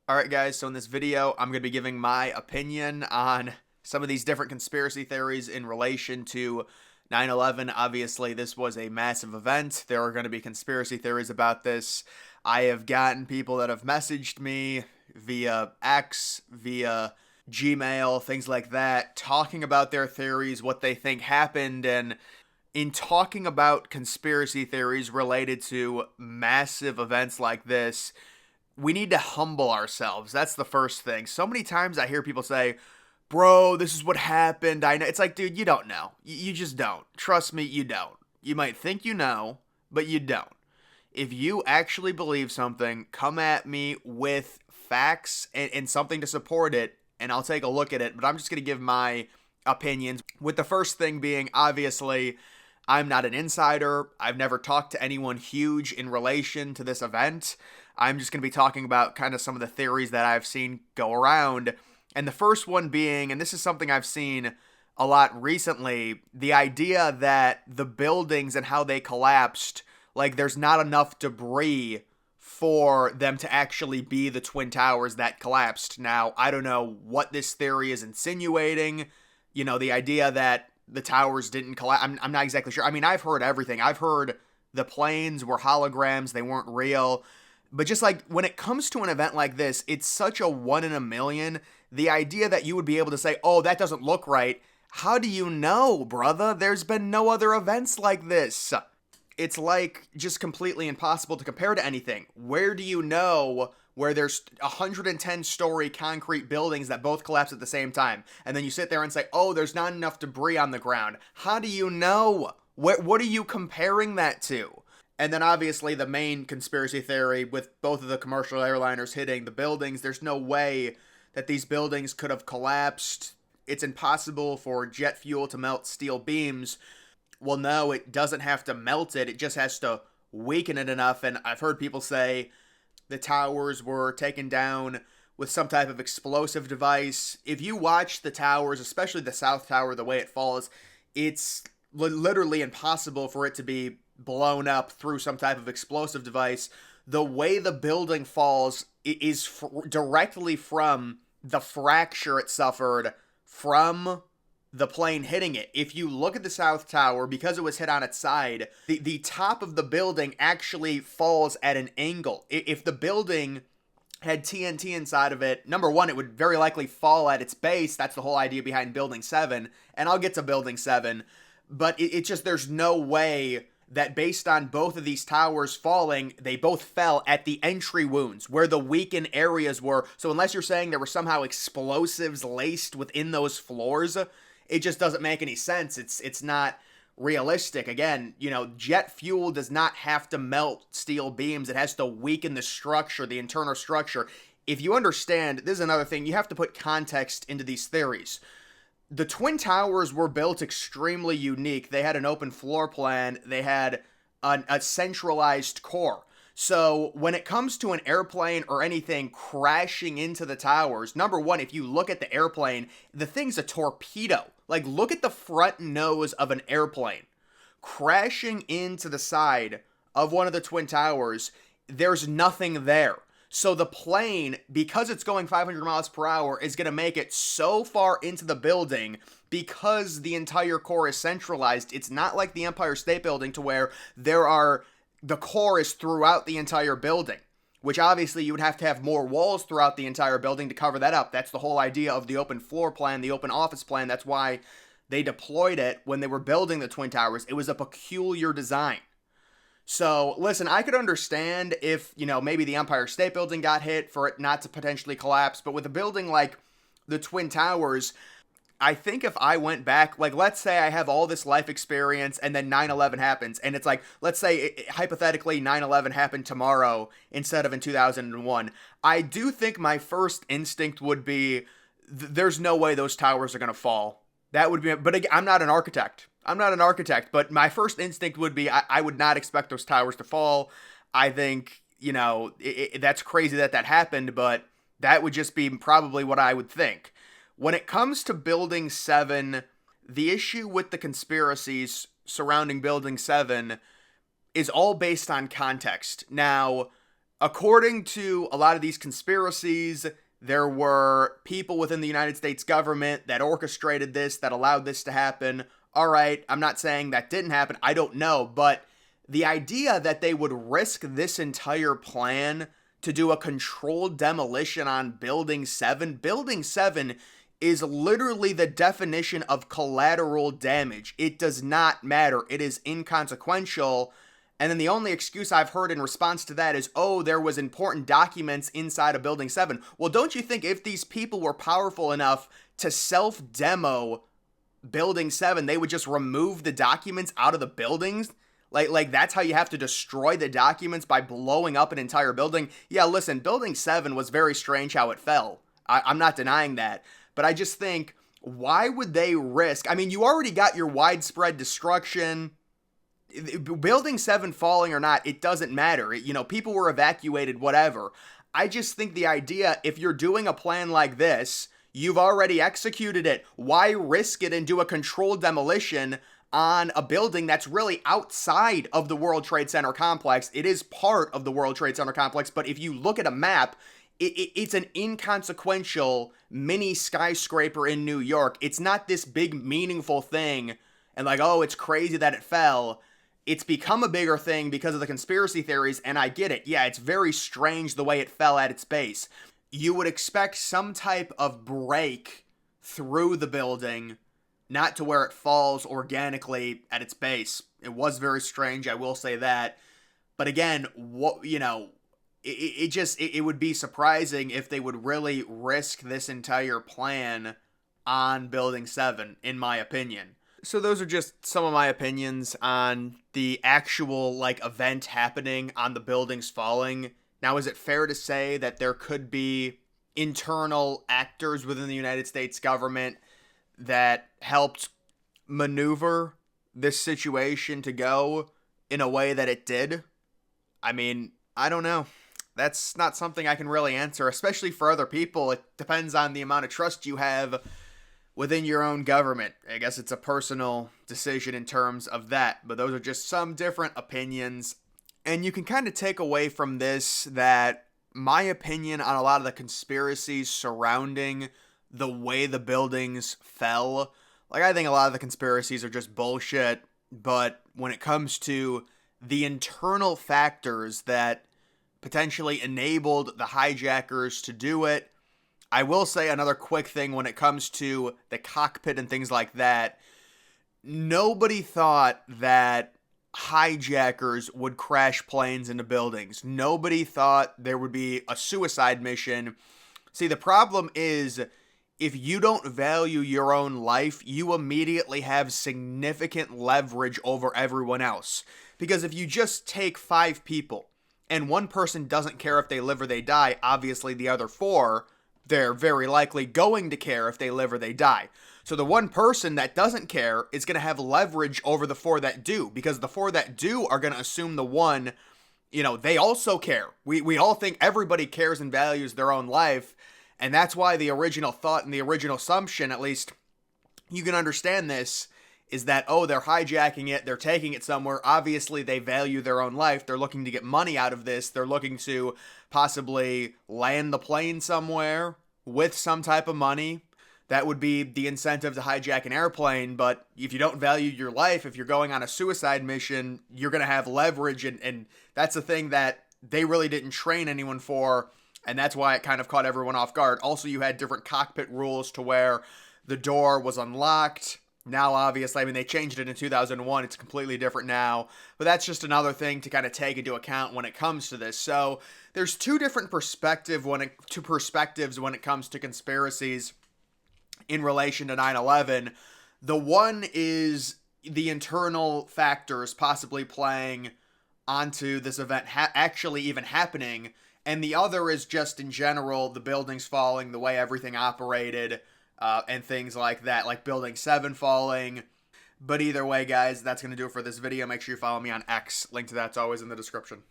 Alright guys, so in this video, I'm going to be giving my opinion on some of these different conspiracy theories in relation to 9/11. Obviously, this was a massive event. There are going to be conspiracy theories about this. I have gotten people that have messaged me via X, via Gmail, things like that, talking about their theories, what they think happened, and in talking about conspiracy theories related to massive events like this, we need to humble ourselves. That's the first thing. So many times I hear people say, bro, this is what happened. I know. It's like, dude, you don't know. You just don't. Trust me, you don't. You might think you know, but you don't. If you actually believe something, come at me with facts and something to support it, and I'll take a look at it. But I'm just going to give my opinions. With the first thing being, obviously, I'm not an insider. I've never talked to anyone huge in relation to this event. I'm just going to be talking about kind of some of the theories that I've seen go around. And the first one being, and this is something I've seen a lot recently, the idea that the buildings and how they collapsed, like there's not enough debris for them to actually be the Twin Towers that collapsed. Now, I don't know what this theory is insinuating. You know, the idea that the towers didn't collapse. I'm not exactly sure. I mean, I've heard everything. I've heard the planes were holograms. They weren't real. But just like when it comes to an event like this, it's such a one in a million. The idea that you would be able to say, oh, that doesn't look right. How do you know, brother? There's been no other events like this. It's like just completely impossible to compare to anything. Where do you know where there's 110-story concrete buildings that both collapse at the same time? And then you sit there and say, oh, there's not enough debris on the ground. How do you know? What are you comparing that to? And then obviously the main conspiracy theory with both of the commercial airliners hitting the buildings, there's no way that these buildings could have collapsed. It's impossible for jet fuel to melt steel beams. Well, no, it doesn't have to melt it. It just has to weaken it enough. And I've heard people say the towers were taken down with some type of explosive device. If you watch the towers, especially the South Tower, the way it falls, it's literally impossible for it to be blown up through some type of explosive device. The way the building falls is directly from the fracture it suffered from the plane hitting it. If you look at the South Tower, because it was hit on its side, the top of the building actually falls at an angle. If the building had TNT inside of it, number one, it would very likely fall at its base. That's the whole idea behind Building 7. And I'll get to Building 7. But it's just, there's no way that based on both of these towers falling, they both fell at the entry wounds where the weakened areas were. So unless you're saying there were somehow explosives laced within those floors, it just doesn't make any sense. It's not realistic. Again, you know, jet fuel does not have to melt steel beams. It has to weaken the structure, the internal structure. If you understand, this is another thing, you have to put context into these theories. The Twin Towers were built extremely unique. They had an open floor plan. They had a centralized core. So when it comes to an airplane or anything crashing into the towers, number one, if you look at the airplane, the thing's a torpedo. Like, look at the front nose of an airplane. Crashing into the side of one of the Twin Towers, there's nothing there. So the plane, because it's going 500 miles per hour, is going to make it so far into the building because the entire core is centralized. It's not like the Empire State Building to where the core is throughout the entire building, which obviously you would have to have more walls throughout the entire building to cover that up. That's the whole idea of the open floor plan, the open office plan. That's why they deployed it when they were building the Twin Towers. It was a peculiar design. So, listen, I could understand if, you know, maybe the Empire State Building got hit for it not to potentially collapse, but with a building like the Twin Towers, I think if I went back, like, let's say I have all this life experience and then 9/11 happens, and it's like, let's say, hypothetically, 9/11 happened tomorrow instead of in 2001. I do think my first instinct would be, there's no way those towers are going to fall. That would be, but again, I'm not an architect. But my first instinct would be, I would not expect those towers to fall. I think, you know, that's crazy that happened, but that would just be probably what I would think. When it comes to Building 7, the issue with the conspiracies surrounding Building 7 is all based on context. Now, According to a lot of these conspiracies, there were people within the United States government that orchestrated this, that allowed this to happen. All right, I'm not saying that didn't happen. I don't know. But the idea that they would risk this entire plan to do a controlled demolition on Building 7 is literally the definition of collateral damage. It does not matter. It is inconsequential. And then the only excuse I've heard in response to that is, oh, there was important documents inside of Building 7. Well, don't you think if these people were powerful enough to self-demo Building 7, they would just remove the documents out of the buildings? Like that's how you have to destroy the documents, by blowing up an entire building? Yeah, listen, Building 7 was very strange how it fell. I'm not denying that. But I just think, why would they risk? I mean, you already got your widespread destruction. Building 7 falling or not, it doesn't matter. People were evacuated, whatever. I just think the idea, if you're doing a plan like this, you've already executed it. Why risk it and do a controlled demolition on a building that's really outside of the World Trade Center complex? It is part of the World Trade Center complex, but if you look at a map, it's an inconsequential mini skyscraper in New York. It's not this big meaningful thing, and like, oh, it's crazy that it fell. It's become a bigger thing because of the conspiracy theories, and I get it. Yeah, it's very strange the way it fell at its base. You would expect some type of break through the building, not to where it falls organically at its base. It was very strange, I will say that. But again, it would be surprising if they would really risk this entire plan on Building 7, in my opinion. So those are just some of my opinions on the actual, event happening on the buildings falling. Now, is it fair to say that there could be internal actors within the United States government that helped maneuver this situation to go in a way that it did? I mean, I don't know. That's not something I can really answer, especially for other people. It depends on the amount of trust you have within your own government. I guess it's a personal decision in terms of that, but those are just some different opinions. And you can kind of take away from this that my opinion on a lot of the conspiracies surrounding the way the buildings fell, I think a lot of the conspiracies are just bullshit, but when it comes to the internal factors that potentially enabled the hijackers to do it, I will say another quick thing when it comes to the cockpit and things like that. Nobody thought that hijackers would crash planes into buildings. Nobody thought there would be a suicide mission. See, the problem is, if you don't value your own life, you immediately have significant leverage over everyone else. Because if you just take 5 people, and one person doesn't care if they live or they die, obviously the other 4, they're very likely going to care if they live or they die. So the one person that doesn't care is going to have leverage over the 4 that do, because the 4 that do are going to assume the one, they also care. We all think everybody cares and values their own life, and that's why the original thought and the original assumption, at least you can understand this, is that, oh, they're hijacking it, they're taking it somewhere. Obviously, they value their own life. They're looking to get money out of this. They're looking to possibly land the plane somewhere with some type of money. That would be the incentive to hijack an airplane. But if you don't value your life, if you're going on a suicide mission, you're going to have leverage. And that's the thing that they really didn't train anyone for. And that's why it kind of caught everyone off guard. Also, you had different cockpit rules to where the door was unlocked. Now, obviously, they changed it in 2001. It's completely different now. But that's just another thing to kind of take into account when it comes to this. So there's 2 different perspectives when it comes to conspiracies in relation to 9/11. The one is the internal factors possibly playing onto this event actually even happening. And the other is just in general, the buildings falling, the way everything operated, and things like that, like Building 7 falling. But either way, guys, that's going to do it for this video. Make sure you follow me on X. Link to that's always in the description.